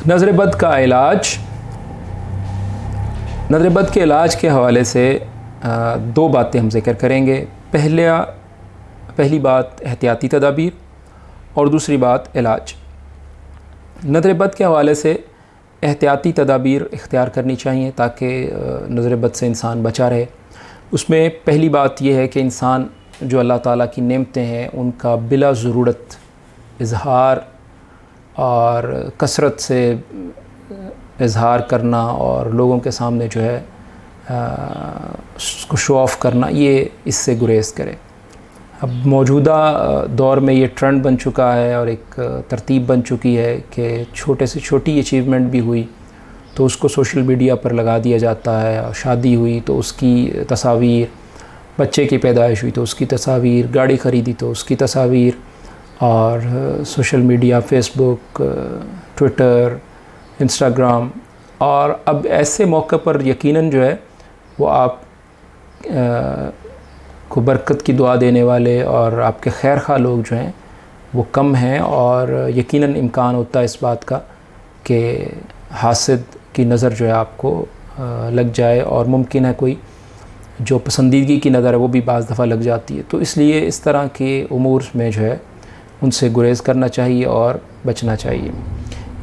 نظر بد کا علاج. نظر بد کے علاج کے حوالے سے دو باتیں ہم ذکر کریں گے. پہلی بات احتیاطی تدابیر اور دوسری بات علاج. نظر بد کے حوالے سے احتیاطی تدابیر اختیار کرنی چاہیے تاکہ نظر بد سے انسان بچا رہے. اس میں پہلی بات یہ ہے کہ انسان جو اللہ تعالیٰ کی نعمتیں ہیں ان کا بلا ضرورت اظہار اور کثرت سے اظہار کرنا اور لوگوں کے سامنے جو ہے اس کو شو آف کرنا، یہ اس سے گریز کرے. اب موجودہ دور میں یہ ٹرینڈ بن چکا ہے اور ایک ترتیب بن چکی ہے کہ چھوٹے سے چھوٹی اچیومنٹ بھی ہوئی تو اس کو سوشل میڈیا پر لگا دیا جاتا ہے. اور شادی ہوئی تو اس کی تصاویر، بچے کی پیدائش ہوئی تو اس کی تصاویر، گاڑی خریدی تو اس کی تصاویر، اور سوشل میڈیا، فیس بک، ٹویٹر، انسٹاگرام. اور اب ایسے موقع پر یقیناً جو ہے وہ آپ کو برکت کی دعا دینے والے اور آپ کے خیر خواہ لوگ جو ہیں وہ کم ہیں، اور یقیناً امکان ہوتا ہے اس بات کا کہ حاسد کی نظر جو ہے آپ کو لگ جائے، اور ممکن ہے کوئی جو پسندیدگی کی نظر ہے وہ بھی بعض دفعہ لگ جاتی ہے. تو اس لیے اس طرح کے امور میں جو ہے ان سے گریز کرنا چاہیے اور بچنا چاہیے.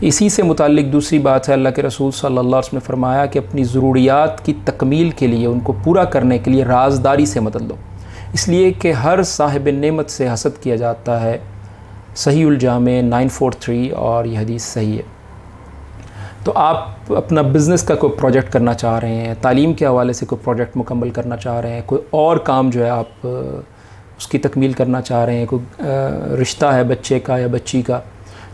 اسی سے متعلق دوسری بات ہے، اللہ کے رسول صلی اللہ علیہ وسلم نے فرمایا کہ اپنی ضروریات کی تکمیل کے لیے، ان کو پورا کرنے کے لیے رازداری سے مدد لو، اس لیے کہ ہر صاحب نعمت سے حسد کیا جاتا ہے. صحیح الجامع 943، اور یہ حدیث صحیح ہے. تو آپ اپنا بزنس کا کوئی پروجیکٹ کرنا چاہ رہے ہیں، تعلیم کے حوالے سے کوئی پروجیکٹ مکمل کرنا چاہ رہے ہیں، کوئی اور کام جو ہے آپ اس کی تکمیل کرنا چاہ رہے ہیں، کوئی رشتہ ہے بچے کا یا بچی کا،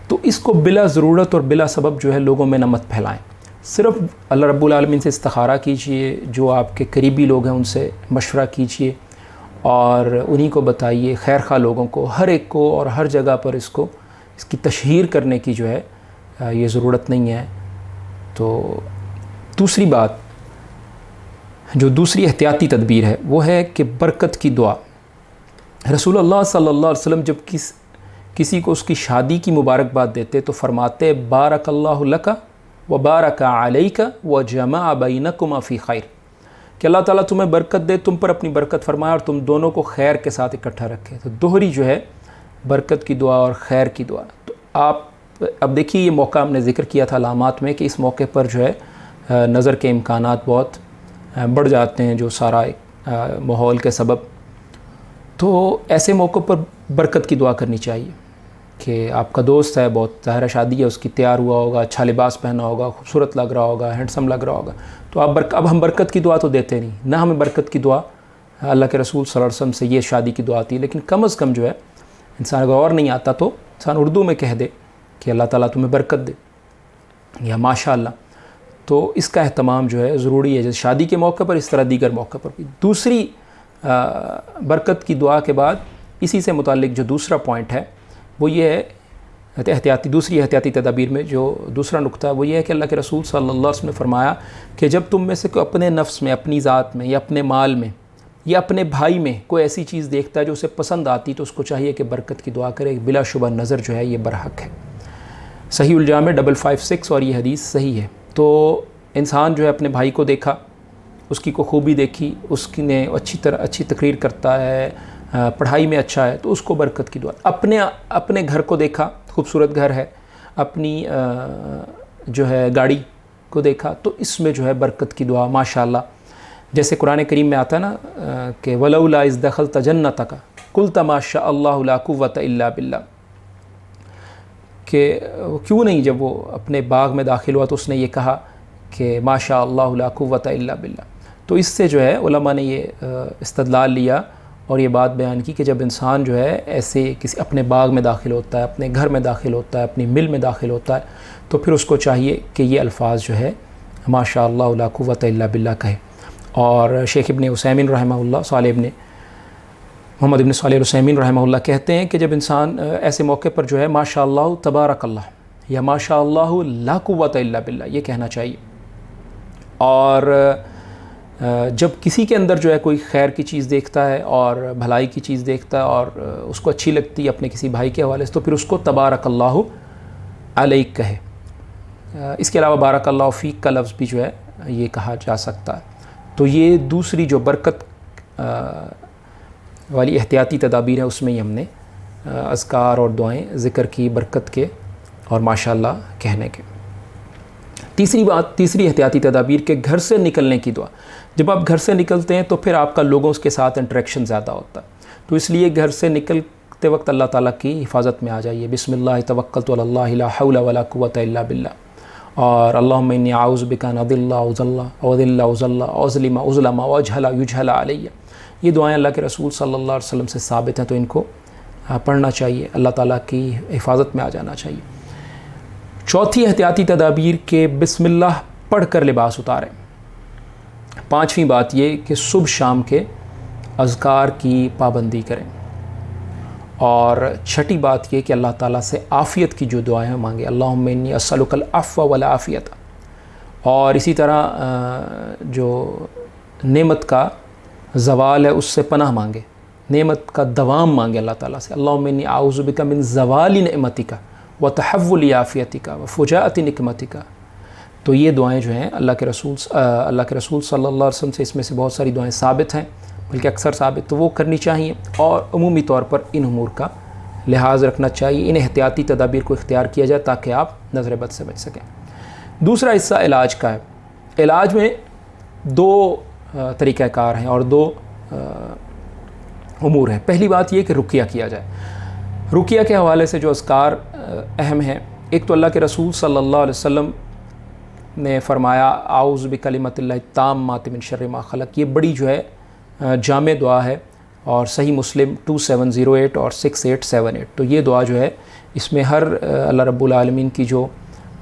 تو اس کو بلا ضرورت اور بلا سبب جو ہے لوگوں میں نہ مت پھیلائیں. صرف اللہ رب العالمین سے استخارہ کیجئے، جو آپ کے قریبی لوگ ہیں ان سے مشورہ کیجئے اور انہی کو بتائیے، خیر خواہ لوگوں کو، ہر ایک کو اور ہر جگہ پر اس کی تشہیر کرنے کی جو ہے یہ ضرورت نہیں ہے. تو دوسری بات، جو دوسری احتیاطی تدبیر ہے وہ ہے کہ برکت کی دعا. رسول اللہ صلی اللہ علیہ وسلم جب کسی کو اس کی شادی کی مبارکباد دیتے تو فرماتے بارک اللہ لک و بارک علیک و جمع بینکما فی خیر، کہ اللہ تعالیٰ تمہیں برکت دے، تم پر اپنی برکت فرمائے اور تم دونوں کو خیر کے ساتھ اکٹھا رکھے. تو دوہری جو ہے برکت کی دعا اور خیر کی دعا. تو آپ اب دیکھیے، یہ موقع ہم نے ذکر کیا تھا علامات میں کہ اس موقع پر جو ہے نظر کے امکانات بہت بڑھ جاتے ہیں جو سارا ماحول کے سبب. تو ایسے موقع پر برکت کی دعا کرنی چاہیے کہ آپ کا دوست ہے، بہت ظاہرہ شادی ہے اس کی، تیار ہوا ہوگا، اچھا لباس پہنا ہوگا، خوبصورت لگ رہا ہوگا، ہینڈسم لگ رہا ہوگا، تو اب ہم برکت کی دعا تو دیتے نہیں، نہ ہمیں برکت کی دعا اللہ کے رسول صلی اللہ علیہ وسلم سے یہ شادی کی دعا آتی ہے. لیکن کم از کم جو ہے انسان اگر اور نہیں آتا تو انسان اردو میں کہہ دے کہ اللہ تعالیٰ تمہیں برکت دے یا ماشاء اللہ. تو اس کا اہتمام جو ہے ضروری ہے، جیسے شادی کے موقع پر اس طرح دیگر موقع پر بھی. دوسری برکت کی دعا کے بعد اسی سے متعلق جو دوسرا پوائنٹ ہے وہ یہ ہے، دوسری احتیاطی تدابیر میں جو دوسرا نقطہ ہے وہ یہ ہے کہ اللہ کے رسول صلی اللہ علیہ وسلم نے فرمایا کہ جب تم میں سے کوئی اپنے نفس میں، اپنی ذات میں یا اپنے مال میں یا اپنے بھائی میں کوئی ایسی چیز دیکھتا ہے جو اسے پسند آتی تو اس کو چاہیے کہ برکت کی دعا کرے. بلا شبہ نظر جو ہے یہ برحق ہے. صحیح الجامع 556، اور یہ حدیث صحیح ہے. تو انسان جو ہے اپنے بھائی کو دیکھا، اس کی کوئی خوبی دیکھی، اس کی نے اچھی تقریر کرتا ہے، پڑھائی میں اچھا ہے، تو اس کو برکت کی دعا. اپنے گھر کو دیکھا، خوبصورت گھر ہے، اپنی جو ہے گاڑی کو دیکھا، تو اس میں جو ہے برکت کی دعا ماشاءاللہ. جیسے قرآن کریم میں آتا ہے نا کہ وَلَوْلَا إِذْ دَخَلْتَ جَنَّتَكَ قُلْتَ مَا شَاءَ اللَّهُ لَا قُوَّةَ إِلَّا بِاللَّهِ، کہ کیوں نہیں جب وہ اپنے باغ میں داخل ہوا تو اس نے یہ کہا کہ ما شاء اللہ لا قوت الا باللہ. تو اس سے جو ہے علماء نے یہ استدلال لیا اور یہ بات بیان کی کہ جب انسان جو ہے ایسے کسی اپنے باغ میں داخل ہوتا ہے، اپنے گھر میں داخل ہوتا ہے، اپنی مل میں داخل ہوتا ہے، تو پھر اس کو چاہیے کہ یہ الفاظ جو ہے ما شاء اللہ لا قوت الا باللہ کہے. اور شیخ ابن عثیمین رحمہ اللہ، محمد ابن صالح العثیمین رحمہ اللہ کہتے ہیں کہ جب انسان ایسے موقع پر جو ہے ماشاء اللہ تبارک اللہ یا ماشاء اللہ لا قوت الا باللہ یہ کہنا چاہیے. اور جب کسی کے اندر جو ہے کوئی خیر کی چیز دیکھتا ہے اور بھلائی کی چیز دیکھتا ہے اور اس کو اچھی لگتی ہے اپنے کسی بھائی کے حوالے سے، تو پھر اس کو تبارک اللہ علیک کہے. اس کے علاوہ بارک اللہ فیک کا لفظ بھی جو ہے یہ کہا جا سکتا ہے۔ تو یہ دوسری جو برکت والی احتیاطی تدابیر ہے اس میں ہی ہم نے اذکار اور دعائیں ذکر کی برکت کے اور ماشاءاللہ کہنے کے۔ تیسری احتیاطی تدابیر کے گھر سے نکلنے کی دعا۔ جب آپ گھر سے نکلتے ہیں تو پھر آپ کا لوگوں کے ساتھ انٹریکشن زیادہ ہوتا ہے، تو اس لیے گھر سے نکلتے وقت اللہ تعالیٰ کی حفاظت میں آ جائیے۔ بسم اللہ توکلت علی اللہ لا حول ولا قوۃ الا باللہ، اور اللہم انی اعوذ بک ان اضل او اضل او اضل او ضل او اظلم او اظلم او اجہل او یجہل علی۔ یہ دعائیں اللہ کے رسول صلی اللہ علیہ وسلم سے ثابت ہیں، تو ان کو پڑھنا چاہیے، اللہ تعالیٰ کی حفاظت میں آ جانا چاہیے۔ چوتھی احتیاطی تدابیر کے بسم اللہ پڑھ کر لباس اتاریں۔ پانچویں بات یہ کہ صبح شام کے اذکار کی پابندی کریں، اور چھٹی بات یہ کہ اللہ تعالیٰ سے عافیت کی جو دعائیں مانگیں، اللہم انی اسألک العفو والعافیت، اور اسی طرح جو نعمت کا زوال ہے اس سے پناہ مانگے، نعمت کا دوام مانگے اللہ تعالیٰ سے، اللہم انی اعوذ بک من زوال نعمتک وتحول عافیتک وفجاءۃ نقمتک۔ تو یہ دعائیں جو ہیں اللہ کے رسول صلی اللہ علیہ وسلم سے اس میں سے بہت ساری دعائیں ثابت ہیں، بلکہ اکثر ثابت، تو وہ کرنی چاہیے، اور عمومی طور پر ان امور کا لحاظ رکھنا چاہیے، ان احتیاطی تدابیر کو اختیار کیا جائے تاکہ آپ نظر بد سے بچ سکیں۔ دوسرا حصہ علاج کا ہے۔ علاج میں دو طریقہ کار ہیں اور دو امور ہیں۔ پہلی بات یہ کہ رقیہ کیا جائے۔ رقیہ کے حوالے سے جو اذکار اہم ہیں، ایک تو اللہ کے رسول صلی اللہ علیہ وسلم نے فرمایا اعوذ بکلمۃ اللہ التامۃ من شر ما خلق، یہ بڑی جو ہے جامع دعا ہے، اور صحیح مسلم 2708 اور 6878، تو یہ دعا جو ہے اس میں ہر اللہ رب العالمین کی جو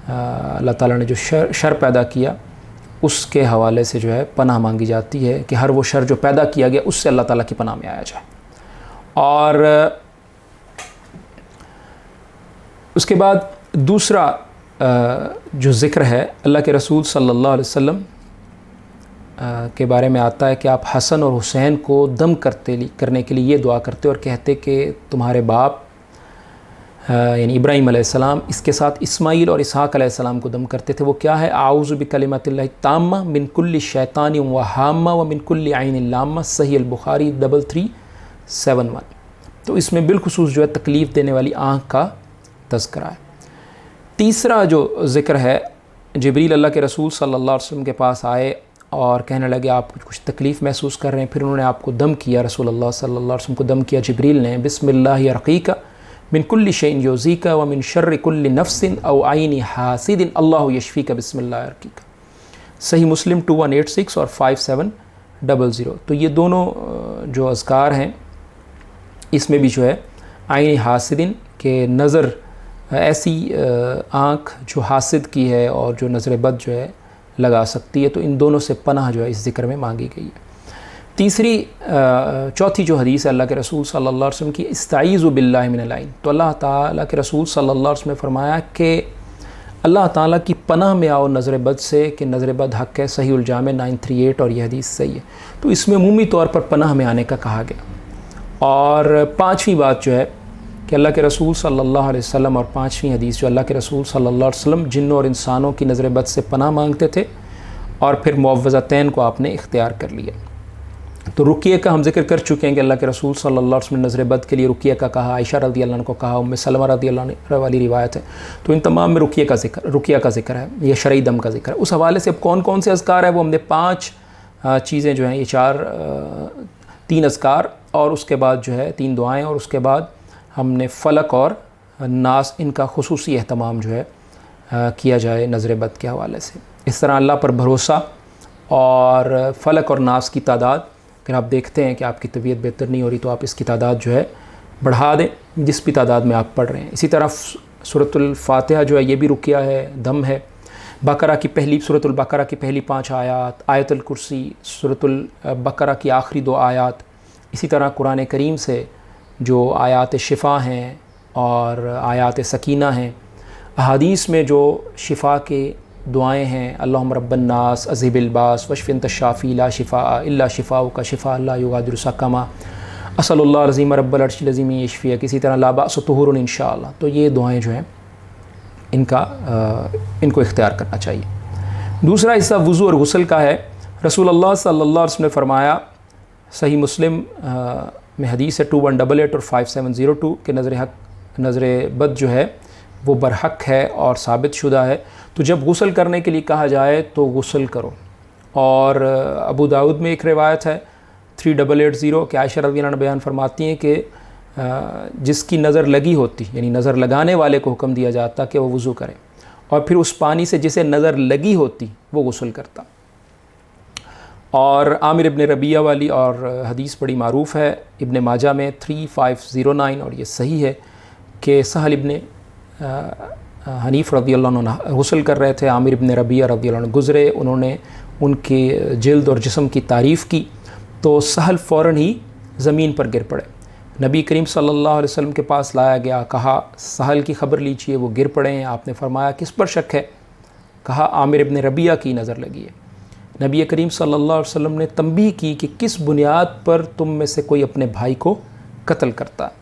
اللہ تعالیٰ نے جو شر پیدا کیا اس کے حوالے سے جو ہے پناہ مانگی جاتی ہے کہ ہر وہ شر جو پیدا کیا گیا اس سے اللہ تعالیٰ کی پناہ میں آیا جائے۔ اور اس کے بعد دوسرا جو ذکر ہے، اللہ کے رسول صلی اللہ علیہ وسلم کے بارے میں آتا ہے کہ آپ حسن اور حسین کو دم کرنے کے لیے یہ دعا کرتے اور کہتے کہ تمہارے باپ یعنی ابراہیم علیہ السلام اس کے ساتھ اسماعیل اور اسحاق علیہ السلام کو دم کرتے تھے۔ وہ کیا ہے؟ اعوذ بکلمۃ اللہ التامہ من کل شیطان و حامہ و من کل عین لامہ، صحیح البخاری 3371۔ تو اس میں بالخصوص جو ہے تکلیف دینے والی آنکھ کا تذکرہ ہے۔ تیسرا جو ذکر ہے، جبریل اللہ کے رسول صلی اللہ علیہ وسلم کے پاس آئے اور کہنے لگے آپ کچھ تکلیف محسوس کر رہے ہیں، پھر انہوں نے آپ کو دم کیا، رسول اللہ صلی اللہ علیہ وسلم کو دم کیا جبریل نے، بسم اللہ ارقیک من کل شیء یؤذیک ومن شر کل نفس او عین حاسد اللہ یشفیک بسم اللہ ارقیک، صحیح مسلم 2186 اور 5700۔ تو یہ دونوں جو اذکار ہیں اس میں بھی جو ہے عین حاسدن کے نظر، ایسی آنکھ جو حاسد کی ہے اور جو نظر بد جو ہے لگا سکتی ہے، تو ان دونوں سے پناہ جو ہے اس ذکر میں مانگی گئی ہے۔ چوتھی جو حدیث ہے اللہ کے رسول صلی اللہ علیہ وسلم کی، استعیذوا باللہ من العین، تو اللہ تعالیٰ کے رسول صلی اللہ علیہ وسلم نے فرمایا کہ اللہ تعالیٰ کی پناہ میں آؤ نظر بد سے، کہ نظر بد حق ہے، صحیح الجامع 938، اور یہ حدیث صحیح ہے۔ تو اس میں عمومی طور پر پناہ میں آنے کا کہا گیا۔ اور پانچویں بات جو ہے کہ اللہ کے رسول صلی اللہ علیہ وسلم، اور پانچویں حدیث جو اللہ کے رسول صلی اللہ علیہ وسلم جنوں اور انسانوں کی نظر بد سے پناہ مانگتے تھے، اور پھر معوذتین کو آپ نے اختیار کر لیا۔ تو رقیہ کا ہم ذکر کر چکے ہیں کہ اللہ کے رسول صلی اللہ علیہ وسلم نے نظر بد کے لیے رقیہ کا کہا، عائشہ رضی اللہ عنہ کو کہا، ام سلمہ رضی اللہ عنہ والی روایت ہے۔ تو ان تمام میں رقیہ کا ذکر ہے، یہ شرعی دم کا ذکر ہے۔ اس حوالے سے اب کون کون سے اذکار ہیں وہ ہم نے 5 چیزیں جو ہیں، یہ 3 اذکار اور اس کے بعد جو ہے 3 دعائیں، اور اس کے بعد ہم نے فلق اور ناس، ان کا خصوصی اہتمام جو ہے کیا جائے نظر بد کے حوالے سے۔ اس طرح اللہ پر بھروسہ اور فلق اور ناس کی تعداد، اگر آپ دیکھتے ہیں کہ آپ کی طبیعت بہتر نہیں ہو رہی تو آپ اس کی تعداد جو ہے بڑھا دیں جس بھی تعداد میں آپ پڑھ رہے ہیں۔ اسی طرح سورۃ الفاتحہ جو ہے یہ بھی رقیہ ہے، دم ہے۔ سورۃ البقرہ کی پہلی 5 آیات، آیت الکرسی، سورۃ البقرہ کی آخری 2 آیات، اسی طرح قرآن کریم سے جو آیات شفا ہیں اور آیات سکینہ ہیں، احادیث میں جو شفا کے دعائیں ہیں، اللہم رب الناس اذہب الباس واشف انت الشافی لا شفاء الا شفاؤک شفاء لا یغادر سقما اسأل اللہ العظیم رب العرش العظیم یشفیک، اسی طرح لا باس طہور انشاءاللہ۔ تو یہ دعائیں جو ہیں ان کو اختیار کرنا چاہیے۔ دوسرا حصہ وضو اور غسل کا ہے۔ رسول اللہ صلی اللہ علیہ وسلم نے فرمایا، صحیح مسلم میں حدیث ہے 2188 اور 5702 کہ نظر بد جو ہے وہ برحق ہے اور ثابت شدہ ہے، تو جب غسل کرنے کے لیے کہا جائے تو غسل کرو۔ اور ابو داؤد میں ایک روایت ہے 3880 کہ عائشہ رضی اللہ عنہ بیان فرماتی ہیں کہ جس کی نظر لگی ہوتی، یعنی نظر لگانے والے کو حکم دیا جاتا کہ وہ وضو کرے، اور پھر اس پانی سے جسے نظر لگی ہوتی وہ غسل کرتا۔ اور عامر ابن ربیعہ والی اور حدیث بڑی معروف ہے ابن ماجہ میں 3509، اور یہ صحیح ہے کہ سہل ابن حنیف رضی اللہ عنہ غسل کر رہے تھے، عامر ابن ربیعہ رضی اللہ عنہ گزرے، انہوں نے ان کی جلد اور جسم کی تعریف کی تو سہل فوراً ہی زمین پر گر پڑے۔ نبی کریم صلی اللہ علیہ وسلم کے پاس لایا گیا، کہا سہل کی خبر لیجئے، وہ گر پڑے ہیں۔ آپ نے فرمایا کس پر شک ہے؟ کہا عامر ابن ربیعہ کی نظر لگی ہے۔ نبی کریم صلی اللہ علیہ وسلم نے تنبیہ کی کہ کس بنیاد پر تم میں سے کوئی اپنے بھائی کو قتل کرتا ہے،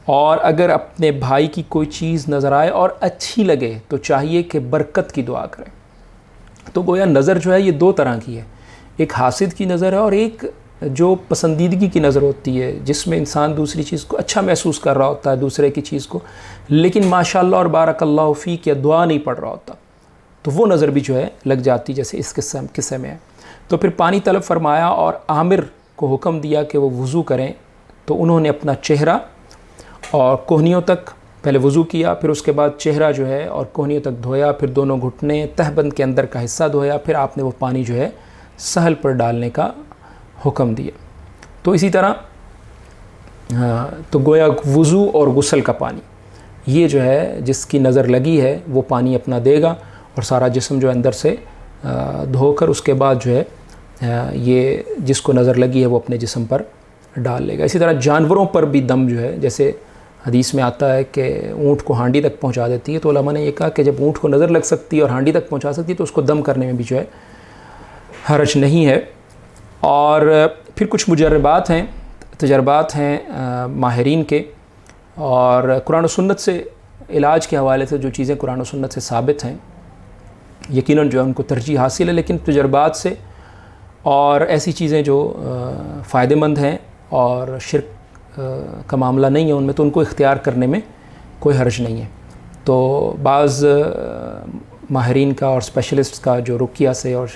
اور اگر اپنے بھائی کی کوئی چیز نظر آئے اور اچھی لگے تو چاہیے کہ برکت کی دعا کرے۔ تو گویا نظر جو ہے یہ دو طرح کی ہے، ایک حاسد کی نظر ہے اور ایک جو پسندیدگی کی نظر ہوتی ہے، جس میں انسان دوسری چیز کو اچھا محسوس کر رہا ہوتا ہے، دوسرے کی چیز کو، لیکن ماشاءاللہ اور بارک اللہ فیک یا دعا نہیں پڑھ رہا ہوتا، تو وہ نظر بھی جو ہے لگ جاتی، جیسے اس قصے میں ہے۔ تو پھر پانی طلب فرمایا اور عامر کو حکم دیا کہ وہ وضو کریں، تو انہوں نے اپنا چہرہ اور کوہنیوں تک پہلے وضو کیا، پھر اس کے بعد چہرہ جو ہے اور کوہنیوں تک دھویا، پھر دونوں گھٹنے تہبند کے اندر کا حصہ دھویا، پھر آپ نے وہ پانی جو ہے سہل پر ڈالنے کا حکم دیا۔ تو اسی طرح تو گویا وضو اور غسل کا پانی یہ جو ہے جس کی نظر لگی ہے وہ پانی اپنا دے گا، اور سارا جسم جو اندر سے دھو کر اس کے بعد جو ہے یہ جس کو نظر لگی ہے وہ اپنے جسم پر ڈال لے گا۔ اسی طرح جانوروں پر بھی دم جو ہے، جیسے حدیث میں آتا ہے کہ اونٹ کو ہانڈی تک پہنچا دیتی ہے، تو علماء نے یہ کہا کہ جب اونٹ کو نظر لگ سکتی ہے اور ہانڈی تک پہنچا سکتی ہے تو اس کو دم کرنے میں بھی جو ہے حرج نہیں ہے۔ اور پھر کچھ تجربات ہیں ماہرین کے، اور قرآن و سنت سے علاج کے حوالے سے جو چیزیں قرآن و سنت سے ثابت ہیں یقیناً جو ہے ان کو ترجیح حاصل ہے، لیکن تجربات سے اور ایسی چیزیں جو فائدہ مند ہیں اور شرک کا معاملہ نہیں ہے ان میں، تو ان کو اختیار کرنے میں کوئی حرج نہیں ہے۔ تو بعض ماہرین کا اور اسپیشلسٹ کا جو رقیہ سے اور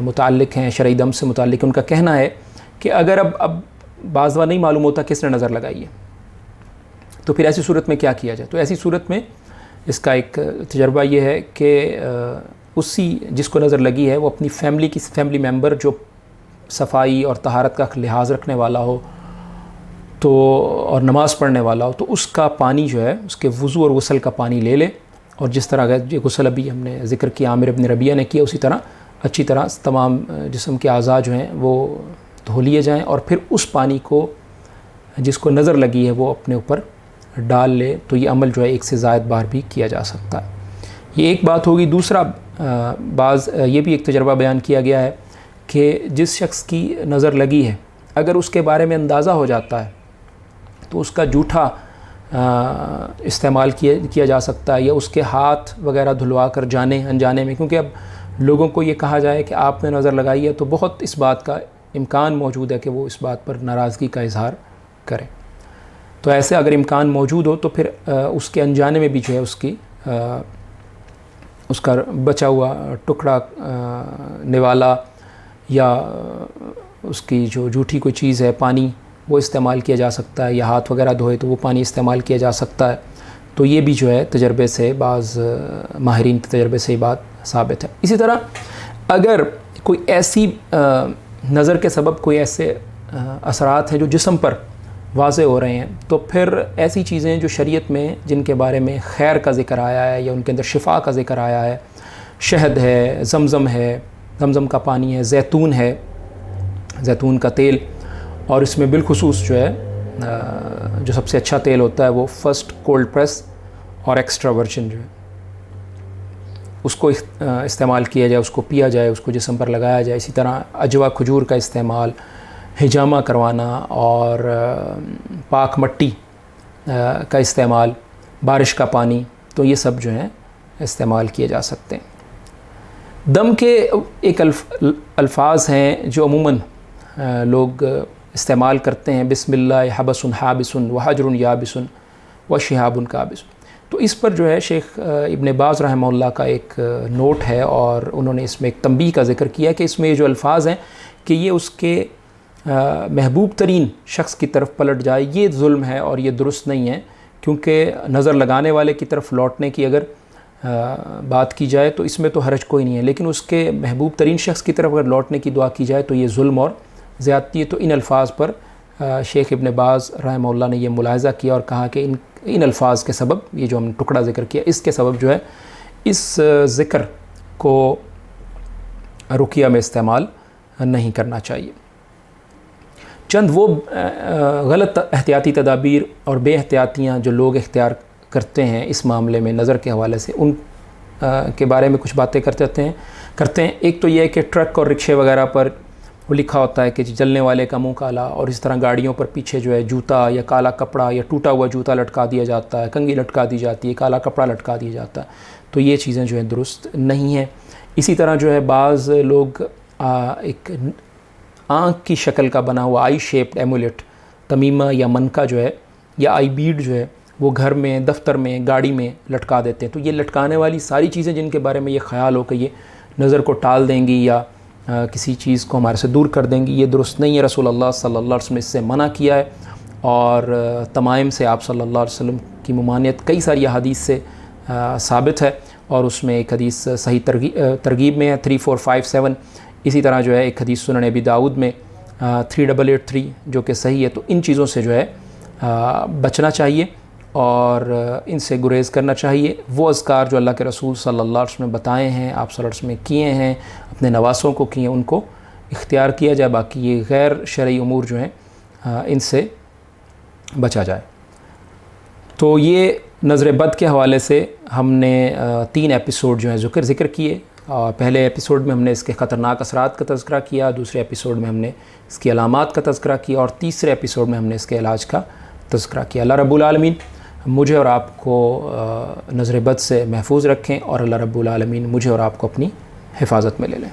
متعلق ہیں، شرعی دم سے متعلق، ان کا کہنا ہے کہ اگر اب بعض دفعہ نہیں معلوم ہوتا کس نے نظر لگائی ہے، تو پھر ایسی صورت میں کیا کیا جائے؟ تو ایسی صورت میں اس کا ایک تجربہ یہ ہے کہ اسی جس کو نظر لگی ہے وہ اپنی فیملی ممبر جو صفائی اور طہارت کا لحاظ رکھنے والا ہو تو اور نماز پڑھنے والا ہو، تو اس کا پانی جو ہے اس کے وضو اور غسل کا پانی لے لے، اور جس طرح یہ غسل ابھی ہم نے ذکر کیا عامر ابن ربیعہ نے کیا، اسی طرح اچھی طرح تمام جسم کے اعضاء جو ہیں وہ دھو لیے جائیں، اور پھر اس پانی کو جس کو نظر لگی ہے وہ اپنے اوپر ڈال لے۔ تو یہ عمل جو ہے ایک سے زائد بار بھی کیا جا سکتا ہے۔ یہ ایک بات ہوگی۔ دوسرا یہ بھی ایک تجربہ بیان کیا گیا ہے کہ جس شخص کی نظر لگی ہے اگر اس کے بارے میں اندازہ ہو جاتا ہے تو اس کا جھوٹا استعمال کیا جا سکتا ہے، یا اس کے ہاتھ وغیرہ دھلوا کر جانے انجانے میں، کیونکہ اب لوگوں کو یہ کہا جائے کہ آپ نے نظر لگائی ہے تو بہت اس بات کا امکان موجود ہے کہ وہ اس بات پر ناراضگی کا اظہار کریں۔ تو ایسے اگر امکان موجود ہو تو پھر اس کے انجانے میں بھی جو ہے اس کا بچا ہوا ٹکڑا نوالا یا اس کی جو جھوٹی کوئی چیز ہے پانی وہ استعمال کیا جا سکتا ہے، یا ہاتھ وغیرہ دھوئے تو وہ پانی استعمال کیا جا سکتا ہے۔ تو یہ بھی جو ہے تجربے سے، بعض ماہرین کے تجربے سے یہ بات ثابت ہے۔ اسی طرح اگر کوئی ایسی نظر کے سبب کوئی ایسے اثرات ہیں جو جسم پر واضح ہو رہے ہیں، تو پھر ایسی چیزیں جو شریعت میں جن کے بارے میں خیر کا ذکر آیا ہے یا ان کے اندر شفا کا ذکر آیا ہے، شہد ہے، زمزم کا پانی ہے، زیتون کا تیل، اور اس میں بالخصوص جو ہے جو سب سے اچھا تیل ہوتا ہے وہ فرسٹ کولڈ پریس اور ایکسٹرا ورجن جو ہے اس کو استعمال کیا جائے، اس کو پیا جائے، اس کو جسم پر لگایا جائے۔ اسی طرح اجوا کھجور کا استعمال، ہجامہ کروانا، اور پاک مٹی کا استعمال، بارش کا پانی، تو یہ سب جو ہیں استعمال کیے جا سکتے ہیں۔ دم کے ایک الفاظ ہیں جو عموماً لوگ استعمال کرتے ہیں، بسم اللہ حبس حابس و حجر یابس و شہاب کابس، تو اس پر جو ہے شیخ ابن باز رحمہ اللہ کا ایک نوٹ ہے، اور انہوں نے اس میں ایک تنبیہ کا ذکر کیا کہ اس میں یہ جو الفاظ ہیں کہ یہ اس کے محبوب ترین شخص کی طرف پلٹ جائے، یہ ظلم ہے اور یہ درست نہیں ہے، کیونکہ نظر لگانے والے کی طرف لوٹنے کی اگر بات کی جائے تو اس میں تو حرج کوئی نہیں ہے، لیکن اس کے محبوب ترین شخص کی طرف اگر لوٹنے کی دعا کی جائے تو یہ ظلم اور زیادتی ہے۔ تو ان الفاظ پر شیخ ابن باز رحمہ اللہ نے یہ ملاحظہ کیا اور کہا کہ ان الفاظ کے سبب، یہ جو ہم نے ٹکڑا ذکر کیا، اس کے سبب جو ہے اس ذکر کو رقیہ میں استعمال نہیں کرنا چاہیے۔ چند وہ غلط احتیاطی تدابیر اور بے احتیاطیاں جو لوگ اختیار کرتے ہیں اس معاملے میں نظر کے حوالے سے، ان کے بارے میں کچھ باتیں کرتے ہیں۔ ایک تو یہ ہے کہ ٹرک اور رکشے وغیرہ پر وہ لکھا ہوتا ہے کہ جلنے والے کا منہ کالا، اور اس طرح گاڑیوں پر پیچھے جو ہے جوتا یا کالا کپڑا یا ٹوٹا ہوا جوتا لٹکا دیا جاتا ہے، کنگھی لٹکا دی جاتی ہے، کالا کپڑا لٹکا دیا جاتا ہے، تو یہ چیزیں جو ہیں درست نہیں ہیں۔ اسی طرح جو ہے بعض لوگ ایک آنکھ کی شکل کا بنا ہوا آئی شیپڈ ایمولیٹ، تمیمہ یا منکا جو ہے یا آئی بیڈ جو ہے وہ گھر میں، دفتر میں، گاڑی میں لٹکا دیتے ہیں۔ تو یہ لٹکانے والی ساری چیزیں جن کے بارے میں یہ خیال ہو کہ یہ نظر کو ٹال دیں گی یا کسی چیز کو ہمارے سے دور کر دیں گی، یہ درست نہیں ہے۔ رسول اللہ صلی اللہ علیہ وسلم نے اس سے منع کیا ہے، اور تمائم سے آپ صلی اللہ علیہ وسلم کی ممانعت کئی ساری احادیث سے ثابت ہے، اور اس میں ایک حدیث صحیح ترغیب میں ہے 3457، اسی طرح جو ہے ایک حدیث سنن ابی داؤد میں 3883 جو کہ صحیح ہے۔ تو ان چیزوں سے جو ہے بچنا چاہیے اور ان سے گریز کرنا چاہیے۔ وہ اذکار جو اللہ کے رسول صلی اللہ علیہ وسلم نے بتائے ہیں، آپ صلی اللہ علیہ وسلم نے کیے ہیں، اپنے نواسوں کو کیے ہیں، ان کو اختیار کیا جائے، باقی یہ غیر شرعی امور جو ہیں ان سے بچا جائے۔ تو یہ نظر بد کے حوالے سے ہم نے 3 ایپیسوڈ جو ہیں ذکر کیے، اور پہلے ایپیسوڈ میں ہم نے اس کے خطرناک اثرات کا تذکرہ کیا، دوسرے ایپیسوڈ میں ہم نے اس کی علامات کا تذکرہ کیا، اور تیسرے ایپیسوڈ میں ہم نے اس کے علاج کا تذکرہ کیا۔ اللہ رب العالمین مجھے اور آپ کو نظر بد سے محفوظ رکھیں، اور اللہ رب العالمین مجھے اور آپ کو اپنی حفاظت میں لے لیں۔